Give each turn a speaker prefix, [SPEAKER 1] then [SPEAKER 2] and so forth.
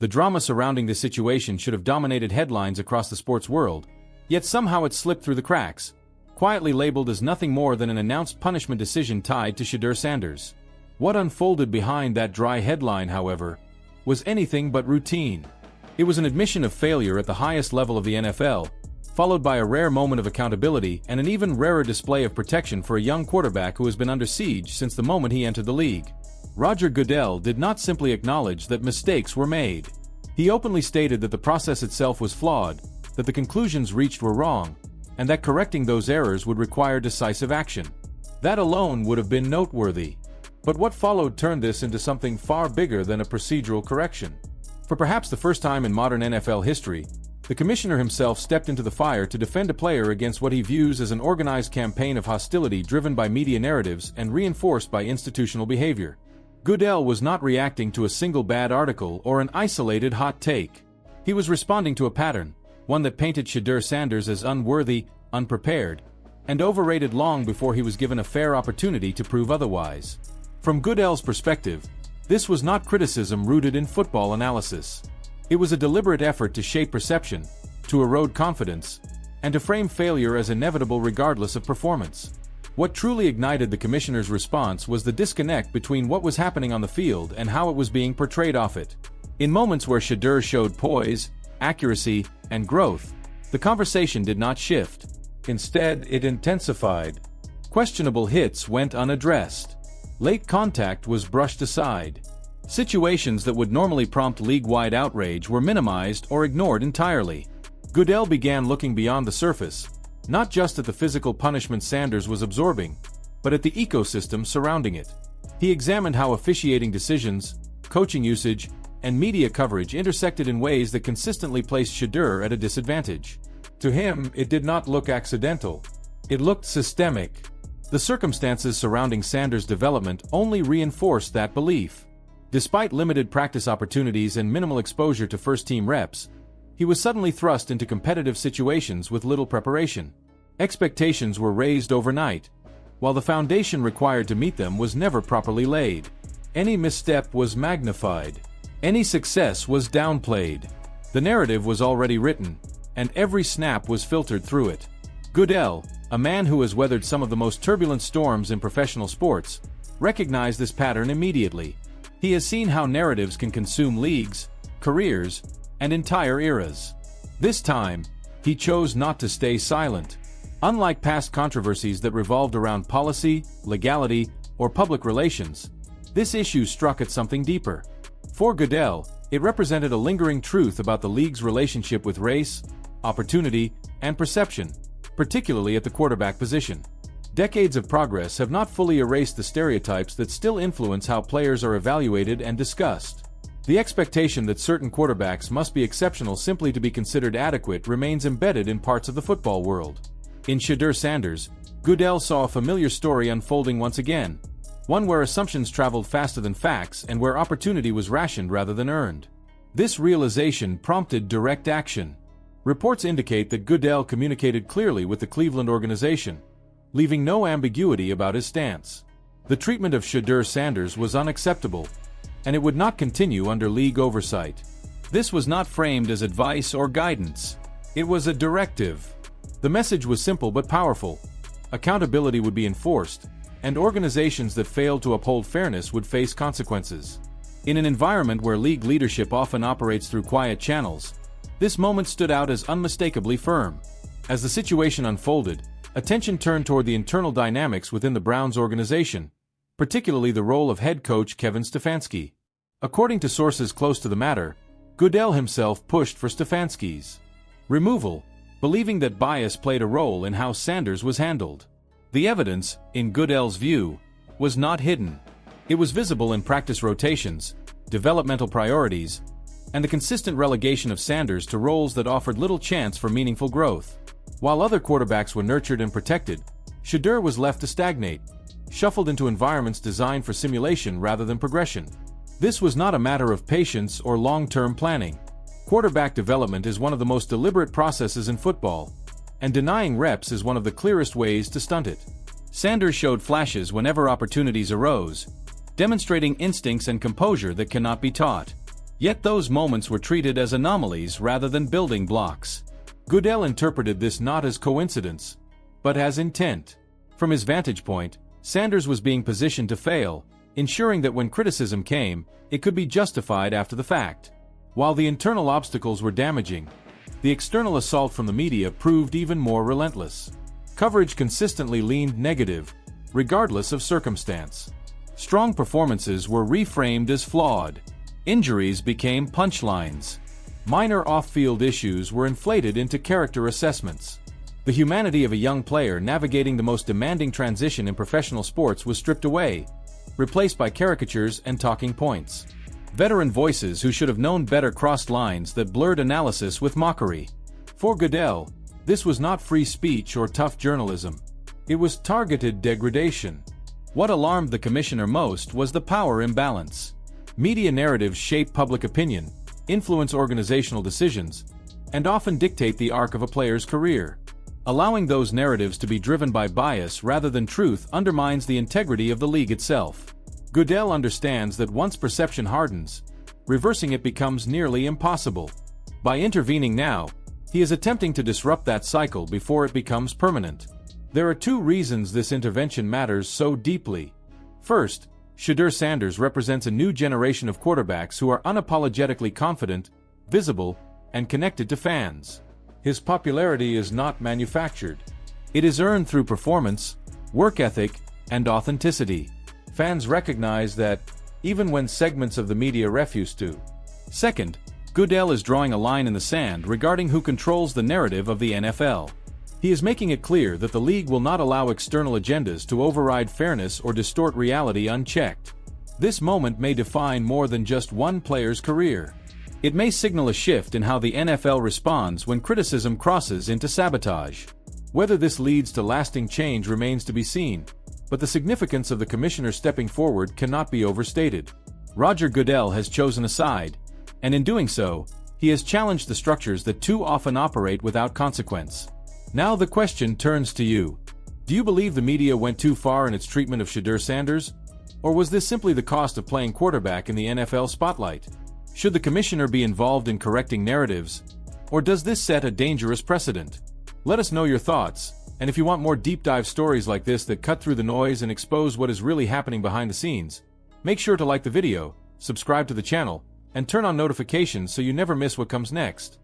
[SPEAKER 1] The drama surrounding this situation should have dominated headlines across the sports world, yet somehow it slipped through the cracks, quietly labeled as nothing more than an announced punishment decision tied to Shedeur Sanders. What unfolded behind that dry headline, however, was anything but routine. It was an admission of failure at the highest level of the NFL, followed by a rare moment of accountability and an even rarer display of protection for a young quarterback who has been under siege since the moment he entered the league. Roger Goodell did not simply acknowledge that mistakes were made. He openly stated that the process itself was flawed, that the conclusions reached were wrong, and that correcting those errors would require decisive action. That alone would have been noteworthy. But what followed turned this into something far bigger than a procedural correction. For perhaps the first time in modern NFL history, the commissioner himself stepped into the fire to defend a player against what he views as an organized campaign of hostility driven by media narratives and reinforced by institutional behavior. Goodell was not reacting to a single bad article or an isolated hot take. He was responding to a pattern, one that painted Shedeur Sanders as unworthy, unprepared, and overrated long before he was given a fair opportunity to prove otherwise. From Goodell's perspective, this was not criticism rooted in football analysis. It was a deliberate effort to shape perception, to erode confidence, and to frame failure as inevitable regardless of performance. What truly ignited the commissioner's response was the disconnect between what was happening on the field and how it was being portrayed off it. In moments where Shedeur showed poise, accuracy, and growth, the conversation did not shift. Instead, it intensified. Questionable hits went unaddressed. Late contact was brushed aside. Situations that would normally prompt league-wide outrage were minimized or ignored entirely. Goodell began looking beyond the surface, not just at the physical punishment Sanders was absorbing, but at the ecosystem surrounding it. He examined how officiating decisions, coaching usage, and media coverage intersected in ways that consistently placed Shedeur at a disadvantage. To him, it did not look accidental. It looked systemic. The circumstances surrounding Sanders' development only reinforced that belief. Despite limited practice opportunities and minimal exposure to first-team reps, he was suddenly thrust into competitive situations with little preparation. Expectations were raised overnight, while the foundation required to meet them was never properly laid. Any misstep was magnified. Any success was downplayed. The narrative was already written, and every snap was filtered through it. Goodell, a man who has weathered some of the most turbulent storms in professional sports, recognized this pattern immediately. He has seen how narratives can consume leagues, careers, and entire eras. This time, he chose not to stay silent. Unlike past controversies that revolved around policy, legality, or public relations, this issue struck at something deeper. For Goodell, it represented a lingering truth about the league's relationship with race, opportunity, and perception, particularly at the quarterback position. Decades of progress have not fully erased the stereotypes that still influence how players are evaluated and discussed. The expectation that certain quarterbacks must be exceptional simply to be considered adequate remains embedded in parts of the football world. In Shedeur Sanders, Goodell saw a familiar story unfolding once again, one where assumptions traveled faster than facts and where opportunity was rationed rather than earned. This realization prompted direct action. Reports indicate that Goodell communicated clearly with the Cleveland organization, leaving no ambiguity about his stance. The treatment of Shedeur Sanders was unacceptable, and it would not continue under league oversight. This was not framed as advice or guidance. It was a directive. The message was simple but powerful. Accountability would be enforced, and organizations that failed to uphold fairness would face consequences. In an environment where league leadership often operates through quiet channels, this moment stood out as unmistakably firm. As the situation unfolded, attention turned toward the internal dynamics within the Browns organization, particularly the role of head coach Kevin Stefanski. According to sources close to the matter, Goodell himself pushed for Stefanski's removal, believing that bias played a role in how Sanders was handled. The evidence, in Goodell's view, was not hidden. It was visible in practice rotations, developmental priorities, and the consistent relegation of Sanders to roles that offered little chance for meaningful growth. While other quarterbacks were nurtured and protected, Shedeur was left to stagnate, shuffled into environments designed for simulation rather than progression. This was not a matter of patience or long-term planning. Quarterback development is one of the most deliberate processes in football, and denying reps is one of the clearest ways to stunt it. Sanders showed flashes whenever opportunities arose, demonstrating instincts and composure that cannot be taught. Yet those moments were treated as anomalies rather than building blocks. Goodell interpreted this not as coincidence, but as intent. From his vantage point, Sanders was being positioned to fail, ensuring that when criticism came, it could be justified after the fact. While the internal obstacles were damaging, the external assault from the media proved even more relentless. Coverage consistently leaned negative, regardless of circumstance. Strong performances were reframed as flawed. Injuries became punchlines. Minor off-field issues were inflated into character assessments. The humanity of a young player navigating the most demanding transition in professional sports was stripped away, replaced by caricatures and talking points. Veteran voices who should have known better crossed lines that blurred analysis with mockery. For Goodell, this was not free speech or tough journalism. It was targeted degradation. What alarmed the commissioner most was the power imbalance. Media narratives shape public opinion, influence organizational decisions, and often dictate the arc of a player's career. Allowing those narratives to be driven by bias rather than truth undermines the integrity of the league itself. Goodell understands that once perception hardens, reversing it becomes nearly impossible. By intervening now, he is attempting to disrupt that cycle before it becomes permanent. There are two reasons this intervention matters so deeply. First, Shedeur Sanders represents a new generation of quarterbacks who are unapologetically confident, visible, and connected to fans. His popularity is not manufactured. It is earned through performance, work ethic, and authenticity. Fans recognize that, even when segments of the media refuse to. Second, Goodell is drawing a line in the sand regarding who controls the narrative of the NFL. He is making it clear that the league will not allow external agendas to override fairness or distort reality unchecked. This moment may define more than just one player's career. It may signal a shift in how the NFL responds when criticism crosses into sabotage. Whether this leads to lasting change remains to be seen, but the significance of the commissioner stepping forward cannot be overstated. Roger Goodell has chosen a side, and in doing so, he has challenged the structures that too often operate without consequence. Now the question turns to you. Do you believe the media went too far in its treatment of Shedeur Sanders? Or was this simply the cost of playing quarterback in the NFL spotlight? Should the commissioner be involved in correcting narratives? Or does this set a dangerous precedent? Let us know your thoughts, and if you want more deep dive stories like this that cut through the noise and expose what is really happening behind the scenes, make sure to like the video, subscribe to the channel, and turn on notifications so you never miss what comes next.